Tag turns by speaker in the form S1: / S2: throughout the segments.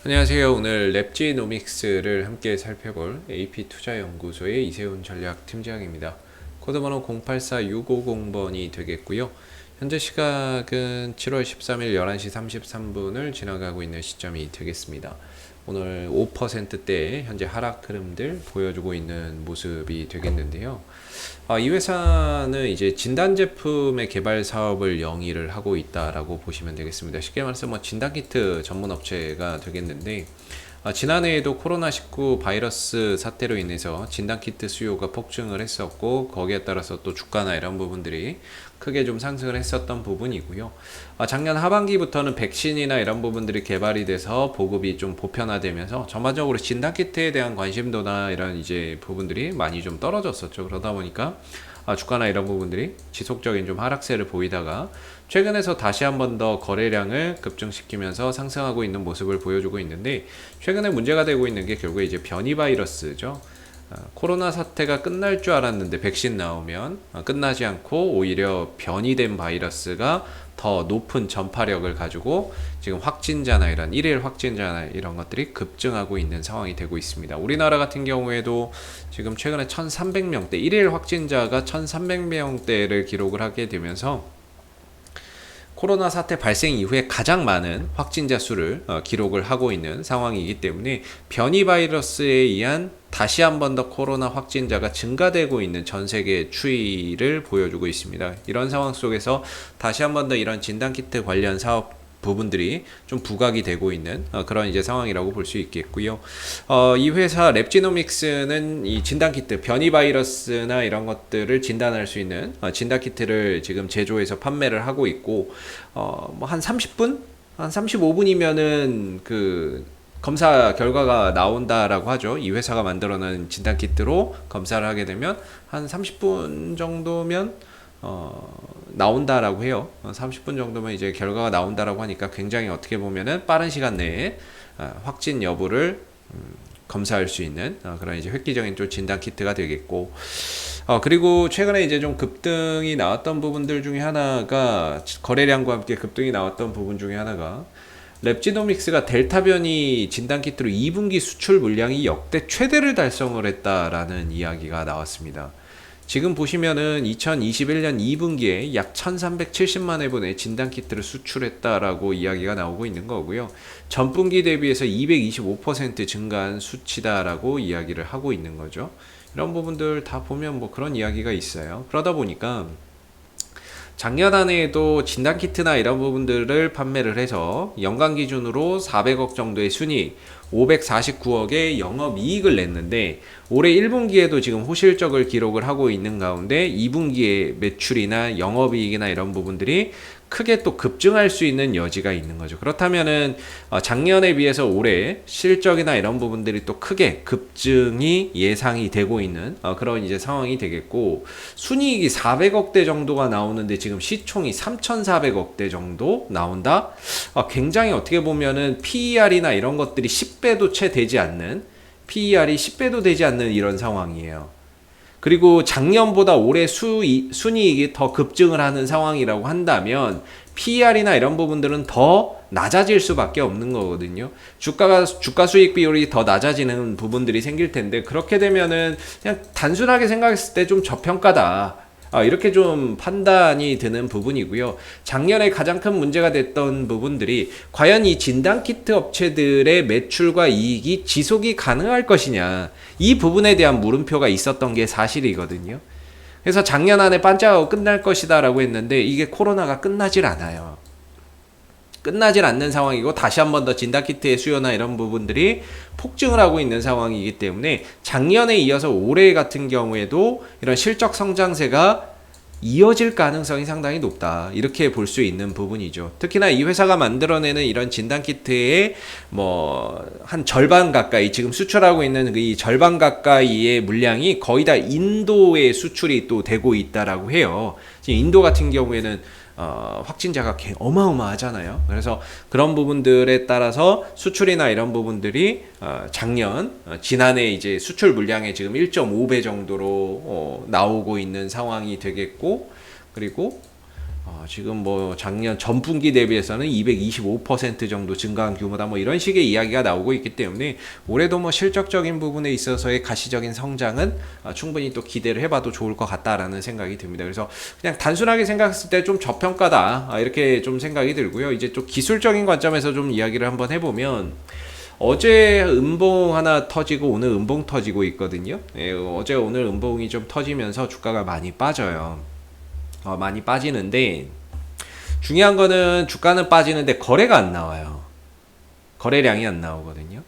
S1: 안녕하세요. 오늘 랩지노믹스를 함께 살펴볼 AP투자연구소의 이세훈 전략팀장입니다. 코드번호 084650번이 되겠고요. 현재 시각은 7월 13일 11시 33분을 지나가고 있는 시점이 되겠습니다. 오늘 5%대의 현재 하락 흐름들 보여주고 있는 모습이 되겠는데요. 이 회사는 이제 진단 제품의 개발 사업을 영위를 하고 있다라고 보시면 되겠습니다. 쉽게 말해서 진단키트 전문 업체가 되겠는데, 지난해에도 코로나19 바이러스 사태로 인해서 진단키트 수요가 폭증을 했었고, 거기에 따라서 또 주가나 이런 부분들이 크게 좀 상승을 했었던 부분이고요. 작년 하반기부터는 백신이나 이런 부분들이 개발이 돼서 보급이 좀 보편화되면서 전반적으로 진단키트에 대한 관심도나 이런 이제 부분들이 많이 좀 떨어졌었죠. 그러다 보니까 주가나 이런 부분들이 지속적인 좀 하락세를 보이다가 최근에서 다시 한 번 더 거래량을 급증시키면서 상승하고 있는 모습을 보여주고 있는데, 최근에 문제가 되고 있는 게 결국에 이제 변이 바이러스죠. 코로나 사태가 끝날 줄 알았는데 백신 나오면 끝나지 않고 오히려 변이된 바이러스가 더 높은 전파력을 가지고 지금 확진자나 이런 일일 확진자나 이런 것들이 급증하고 있는 상황이 되고 있습니다. 우리나라 같은 경우에도 지금 최근에 1300명대, 일일 확진자가 1300명대를 기록을 하게 되면서 코로나 사태 발생 이후에 가장 많은 확진자 수를 기록을 하고 있는 상황이기 때문에 변이 바이러스에 의한 다시 한 번 더 코로나 확진자가 증가되고 있는 전 세계 추이를 보여주고 있습니다. 이런 상황 속에서 다시 한 번 더 이런 진단키트 관련 사업 부분들이 좀 부각이 되고 있는 그런 이제 상황이라고 볼 수 있겠고요. 이 회사 랩지노믹스는 이 진단키트, 변이 바이러스나 이런 것들을 진단할 수 있는 진단키트를 지금 제조해서 판매를 하고 있고, 한 30분? 한 35분이면은 그 검사 결과가 나온다라고 하죠. 이 회사가 만들어낸 진단키트로 검사를 하게 되면 한 30분 정도면 나온다라고 해요. 30분 정도면 이제 결과가 나온다라고 하니까 굉장히 어떻게 보면은 빠른 시간 내에 확진 여부를 검사할 수 있는 그런 이제 획기적인 좀 진단 키트가 되겠고, 그리고 최근에 이제 좀 급등이 나왔던 부분들 중에 하나가, 거래량과 함께 급등이 나왔던 부분 중에 하나가 랩지노믹스가 델타 변이 진단 키트로 2분기 수출 물량이 역대 최대를 달성을 했다라는 이야기가 나왔습니다. 지금 보시면은 2021년 2분기에 약 1370만 회분의 진단키트를 수출했다라고 이야기가 나오고 있는 거고요. 전분기 대비해서 225% 증가한 수치다라고 이야기를 하고 있는 거죠. 이런 부분들 다 보면 뭐 그런 이야기가 있어요. 그러다 보니까 작년 한 해에도 진단키트나 이런 부분들을 판매를 해서 연간 기준으로 400억 정도의 순이익, 549억의 영업이익을 냈는데, 올해 1분기에도 지금 호실적을 기록을 하고 있는 가운데 2분기에 매출이나 영업이익이나 이런 부분들이 크게 또 급증할 수 있는 여지가 있는 거죠. 그렇다면은 작년에 비해서 올해 실적이나 이런 부분들이 또 크게 급증이 예상이 되고 있는 그런 이제 상황이 되겠고, 순이익이 400억대 정도가 나오는데 지금 시총이 3,400억대 정도 나온다? 굉장히 어떻게 보면은 PER이나 이런 것들이 10배도 채 되지 않는, PER이 10배도 되지 않는 이런 상황이에요. 그리고 작년보다 올해 순이익이 더 급증을 하는 상황이라고 한다면 PER이나 이런 부분들은 더 낮아질 수밖에 없는 거거든요. 주가 수익 비율이 더 낮아지는 부분들이 생길 텐데, 그렇게 되면은 그냥 단순하게 생각했을 때 좀 저평가다, 이렇게 좀 판단이 드는 부분이고요. 작년에 가장 큰 문제가 됐던 부분들이 과연 이 진단키트 업체들의 매출과 이익이 지속이 가능할 것이냐, 이 부분에 대한 물음표가 있었던 게 사실이거든요. 그래서 작년 안에 반짝하고 끝날 것이다 라고 했는데, 이게 코로나가 끝나질 않아요. 끝나질 않는 상황이고, 다시 한 번 더 진단키트의 수요나 이런 부분들이 폭증을 하고 있는 상황이기 때문에 작년에 이어서 올해 같은 경우에도 이런 실적 성장세가 이어질 가능성이 상당히 높다, 이렇게 볼 수 있는 부분이죠. 특히나 이 회사가 만들어내는 이런 진단키트의 한 절반 가까이, 지금 수출하고 있는 이 절반 가까이의 물량이 거의 다 인도에 수출이 또 되고 있다라고 해요. 지금 인도 같은 경우에는 확진자가 어마어마하잖아요. 그래서 그런 부분들에 따라서 수출이나 이런 부분들이 지난해 이제 수출 물량의 지금 1.5배 정도로 나오고 있는 상황이 되겠고, 그리고 지금 뭐 작년 전분기 대비해서는 225% 정도 증가한 규모다 뭐 이런 식의 이야기가 나오고 있기 때문에 올해도 뭐 실적적인 부분에 있어서의 가시적인 성장은 충분히 또 기대를 해봐도 좋을 것 같다라는 생각이 듭니다. 그래서 그냥 단순하게 생각했을 때 좀 저평가다 이렇게 좀 생각이 들고요. 이제 또 기술적인 관점에서 좀 이야기를 한번 해보면 어제 음봉 하나 터지고 오늘 음봉 터지고 있거든요. 예, 어제 오늘 음봉이 좀 터지면서 주가가 많이 빠져요. 많이 빠지는데 중요한 거는 주가는 빠지는데 거래가 안 나와요. 거래량이 안 나오거든요.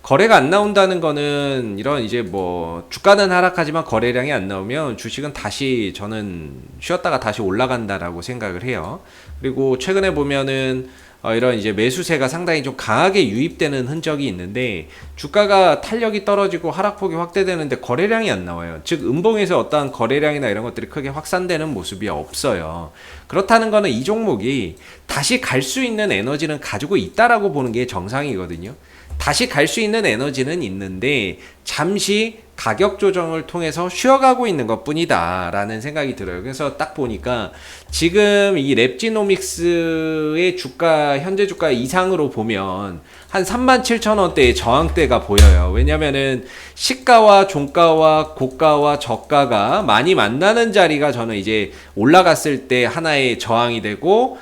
S1: 거래가 안 나온다는 거는 이런 이제 뭐 주가는 하락하지만 거래량이 안 나오면 주식은 다시 저는 쉬었다가 다시 올라간다라고 생각을 해요. 그리고 최근에 보면은 이런 이제 매수세가 상당히 좀 강하게 유입되는 흔적이 있는데 주가가 탄력이 떨어지고 하락폭이 확대되는데 거래량이 안 나와요. 즉 음봉에서 어떠한 거래량이나 이런 것들이 크게 확산되는 모습이 없어요. 그렇다는 거는 이 종목이 다시 갈 수 있는 에너지는 가지고 있다라고 보는 게 정상이거든요. 다시 갈 수 있는 에너지는 있는데 잠시 가격 조정을 통해서 쉬어가고 있는 것 뿐이다 라는 생각이 들어요. 그래서 딱 보니까 지금 이 랩지노믹스의 주가 현재 주가 이상으로 보면 한 37,000원대의 저항대가 보여요. 왜냐면은 시가와 종가와 고가와 저가가 많이 만나는 자리가 저는 이제 올라갔을 때 하나의 저항이 되고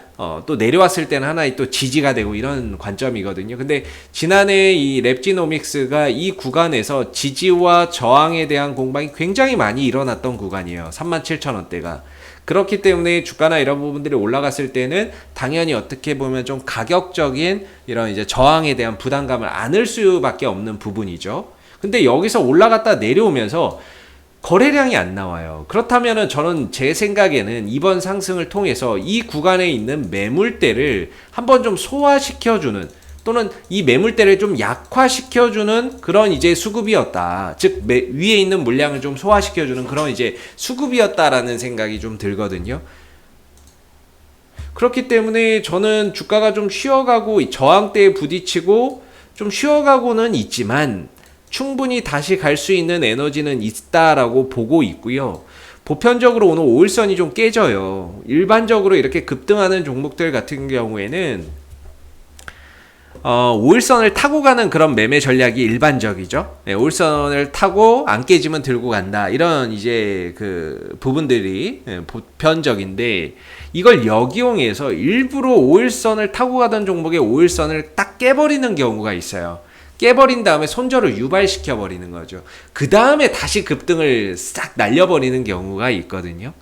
S1: 또 내려왔을 때는 하나의 또 지지가 되고 이런 관점이거든요. 근데 지난해 이 랩지노믹스가 이 구간에서 지지와 저항에 대한 공방이 굉장히 많이 일어났던 구간이에요. 37,000원대가. 그렇기 때문에 주가나 이런 부분들이 올라갔을 때는 당연히 어떻게 보면 좀 가격적인 이런 이제 저항에 대한 부담감을 안을 수밖에 없는 부분이죠. 근데 여기서 올라갔다 내려오면서 거래량이 안 나와요. 그렇다면은 저는 제 생각에는 이번 상승을 통해서 이 구간에 있는 매물대를 한번 좀 소화시켜주는 또는 이 매물대를 좀 약화시켜주는 그런 이제 수급이었다. 즉 위에 있는 물량을 좀 소화시켜주는 그런 이제 수급이었다라는 생각이 좀 들거든요. 그렇기 때문에 저는 주가가 좀 쉬어가고 저항대에 부딪히고 좀 쉬어가고는 있지만 충분히 다시 갈 수 있는 에너지는 있다라고 보고 있고요. 보편적으로 오늘 5일선이 좀 깨져요. 일반적으로 이렇게 급등하는 종목들 같은 경우에는 5일선을 타고 가는 그런 매매 전략이 일반적이죠. 네, 5일선을 타고 안 깨지면 들고 간다. 이런 이제 그 부분들이 보편적인데 이걸 역이용해서 일부러 5일선을 타고 가던 종목의 5일선을 딱 깨버리는 경우가 있어요. 깨버린 다음에 손절을 유발시켜 버리는 거죠. 그 다음에 다시 급등을 싹 날려버리는 경우가 있거든요.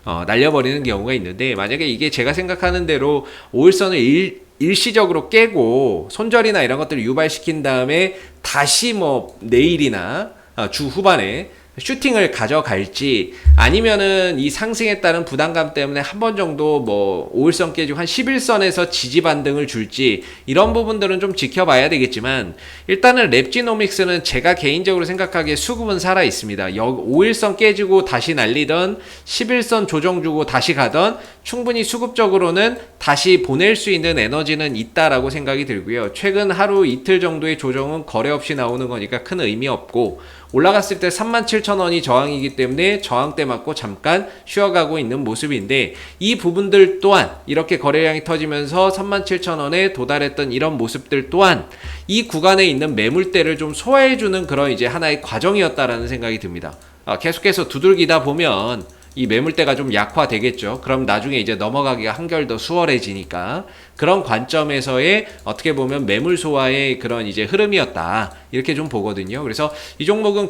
S1: 날려버리는 경우가 있는데 만약에 이게 제가 생각하는 대로 5일선을 일시적으로 깨고 손절이나 이런 것들을 유발시킨 다음에 다시 뭐 내일이나 주 후반에 슈팅을 가져갈지 아니면은 이 상승에 따른 부담감 때문에 한 번 정도 뭐 5일선 깨지고 한 11선에서 지지 반등을 줄지 이런 부분들은 좀 지켜봐야 되겠지만 일단은 랩지노믹스는 제가 개인적으로 생각하기에 수급은 살아 있습니다. 5일선 깨지고 다시 날리던 11선 조정 주고 다시 가던 충분히 수급적으로는 다시 보낼 수 있는 에너지는 있다라고 생각이 들고요. 최근 하루 이틀 정도의 조정은 거래 없이 나오는 거니까 큰 의미 없고 올라갔을 때 37,000원이 저항이기 때문에 저항대 맞고 잠깐 쉬어가고 있는 모습인데 이 부분들 또한 이렇게 거래량이 터지면서 37,000원에 도달했던 이런 모습들 또한 이 구간에 있는 매물대를 좀 소화해주는 그런 이제 하나의 과정이었다라는 생각이 듭니다. 계속해서 두들기다 보면 이 매물대가 좀 약화되겠죠. 그럼 나중에 이제 넘어가기가 한결 더 수월해지니까 그런 관점에서의 어떻게 보면 매물 소화의 그런 이제 흐름이었다 이렇게 좀 보거든요. 그래서 이 종목은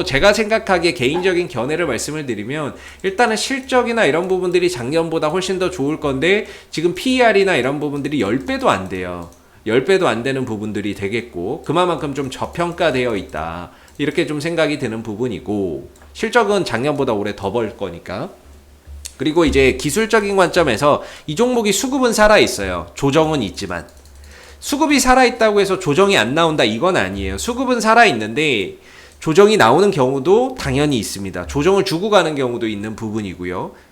S1: 제가 생각하기에 개인적인 견해를 말씀을 드리면 일단은 실적이나 이런 부분들이 작년보다 훨씬 더 좋을 건데 지금 PER이나 이런 부분들이 10배도 안 돼요. 10배도 안 되는 부분들이 되겠고 그만큼 좀 저평가되어 있다 이렇게 좀 생각이 드는 부분이고 실적은 작년보다 올해 더 벌 거니까. 그리고 이제 기술적인 관점에서 이 종목이 수급은 살아있어요. 조정은 있지만. 수급이 살아있다고 해서 조정이 안 나온다 이건 아니에요. 수급은 살아있는데 조정이 나오는 경우도 당연히 있습니다. 조정을 주고 가는 경우도 있는 부분이고요.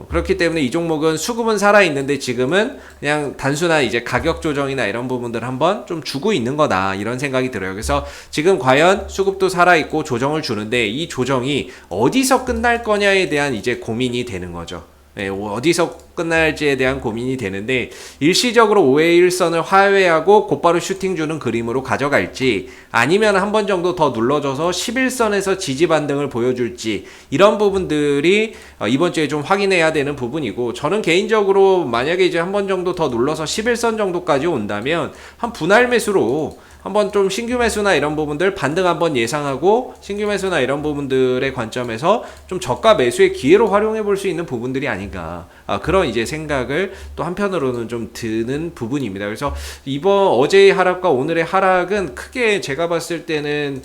S1: 그렇기 때문에 이 종목은 수급은 살아있는데 지금은 그냥 단순한 이제 가격 조정이나 이런 부분들 한번 좀 주고 있는 거다 이런 생각이 들어요. 그래서 지금 과연 수급도 살아있고 조정을 주는데 이 조정이 어디서 끝날 거냐에 대한 이제 고민이 되는 거죠. 어디서 끝날지에 대한 고민이 되는데 일시적으로 5의 1선을 화해하고 곧바로 슈팅 주는 그림으로 가져갈지 아니면 한 번 정도 더 눌러줘서 11선에서 지지 반등을 보여줄지 이런 부분들이 이번 주에 좀 확인해야 되는 부분이고 저는 개인적으로 만약에 이제 한 번 정도 더 눌러서 11선 정도까지 온다면 한 분할 매수로 한번 좀 신규 매수나 이런 부분들 반등 한번 예상하고 신규 매수나 이런 부분들의 관점에서 좀 저가 매수의 기회로 활용해 볼 수 있는 부분들이 아닌가 그런 이제 생각을 또 한편으로는 좀 드는 부분입니다. 그래서 이번 어제의 하락과 오늘의 하락은 크게 제가 봤을 때는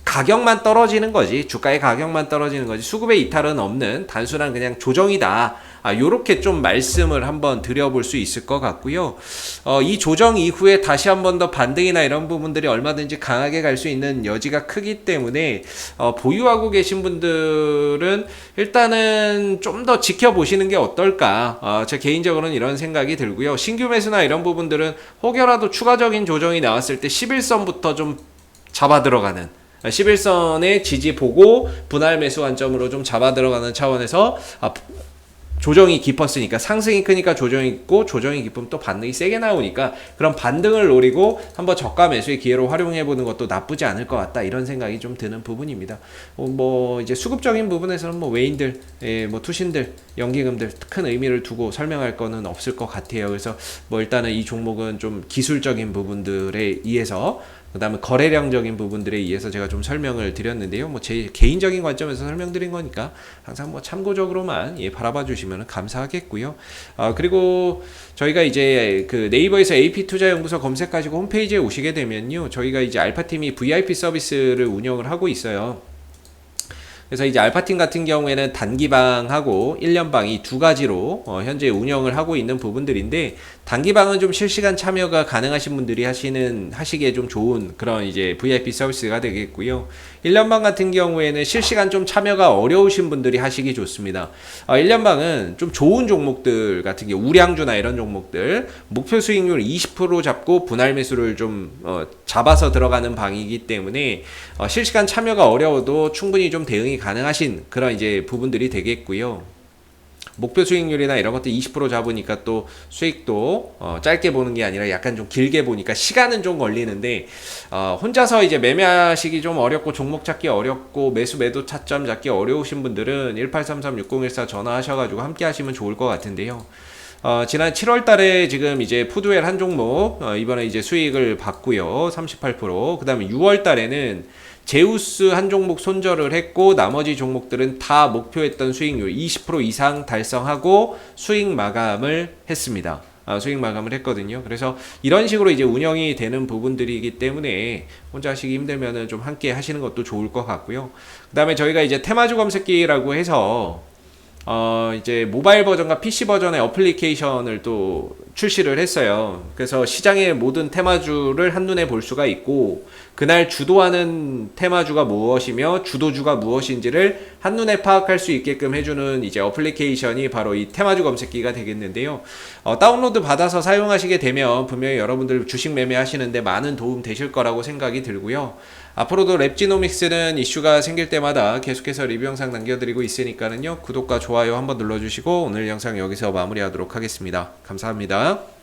S1: 가격만 떨어지는 거지 주가의 가격만 떨어지는 거지 수급의 이탈은 없는 단순한 그냥 조정이다 요렇게 좀 말씀을 한번 드려볼 수 있을 것 같고요. 이 조정 이후에 다시 한번 더 반등이나 이런 부분들이 얼마든지 강하게 갈 수 있는 여지가 크기 때문에 보유하고 계신 분들은 일단은 좀 더 지켜보시는 게 어떨까 제 개인적으로는 이런 생각이 들고요. 신규 매수나 이런 부분들은 혹여라도 추가적인 조정이 나왔을 때 11선부터 좀 잡아 들어가는 11선의 지지 보고 분할 매수 관점으로 좀 잡아 들어가는 차원에서 조정이 깊었으니까 상승이 크니까 조정이 있고 조정이 깊으면 또 반등이 세게 나오니까 그런 반등을 노리고 한번 저가 매수의 기회로 활용해 보는 것도 나쁘지 않을 것 같다 이런 생각이 좀 드는 부분입니다. 이제 수급적인 부분에서는 외인들, 투신들, 연기금들 큰 의미를 두고 설명할 거는 없을 것 같아요. 그래서 일단은 이 종목은 좀 기술적인 부분들에 의해서 그 다음에 거래량적인 부분들에 의해서 제가 좀 설명을 드렸는데요. 제 개인적인 관점에서 설명드린 거니까 항상 참고적으로만 바라봐 주시면 감사하겠고요. 그리고 저희가 이제 그 네이버에서 AP투자연구소 검색하시고 홈페이지에 오시게 되면요. 저희가 이제 알파팀이 VIP 서비스를 운영을 하고 있어요. 그래서 이제 알파팀 같은 경우에는 단기방하고 1년방 이 두 가지로 현재 운영을 하고 있는 부분들인데 단기방은 좀 실시간 참여가 가능하신 분들이 하시기에 좀 좋은 그런 이제 VIP 서비스가 되겠고요. 1년방 같은 경우에는 실시간 좀 참여가 어려우신 분들이 하시기 좋습니다. 1년방은 좀 좋은 종목들 같은 경우 우량주나 이런 종목들 목표 수익률 20% 잡고 분할 매수를 좀 잡아서 들어가는 방이기 때문에 실시간 참여가 어려워도 충분히 좀 대응이 가능하신 그런 이제 부분들이 되겠고요. 목표 수익률이나 이런 것들 20% 잡으니까 또 수익도 짧게 보는 게 아니라 약간 좀 길게 보니까 시간은 좀 걸리는데 혼자서 이제 매매하시기 좀 어렵고 종목 찾기 어렵고 매도 차점 잡기 어려우신 분들은 1833-6014 전화하셔가지고 함께 하시면 좋을 것 같은데요. 지난 7월 달에 지금 이제 푸드웰 한 종목 이번에 이제 수익을 봤고요. 38%. 그 다음에 6월 달에는 제우스 한 종목 손절을 했고 나머지 종목들은 다 목표했던 수익률 20% 이상 달성하고 수익 마감을 했습니다. 수익 마감을 했거든요. 그래서 이런 식으로 이제 운영이 되는 부분들이기 때문에 혼자 하시기 힘들면은 좀 함께 하시는 것도 좋을 것 같고요. 그 다음에 저희가 이제 테마주 검색기라고 해서 이제 모바일 버전과 PC 버전의 어플리케이션을 또 출시를 했어요. 그래서 시장의 모든 테마주를 한눈에 볼 수가 있고 그날 주도하는 테마주가 무엇이며 주도주가 무엇인지를 한눈에 파악할 수 있게끔 해주는 이제 어플리케이션이 바로 이 테마주 검색기가 되겠는데요. 다운로드 받아서 사용하시게 되면 분명히 여러분들 주식 매매하시는데 많은 도움 되실 거라고 생각이 들고요. 앞으로도 랩지노믹스는 이슈가 생길 때마다 계속해서 리뷰 영상 남겨드리고 있으니까는요. 구독과 좋아요 한번 눌러주시고 오늘 영상 여기서 마무리하도록 하겠습니다. 감사합니다.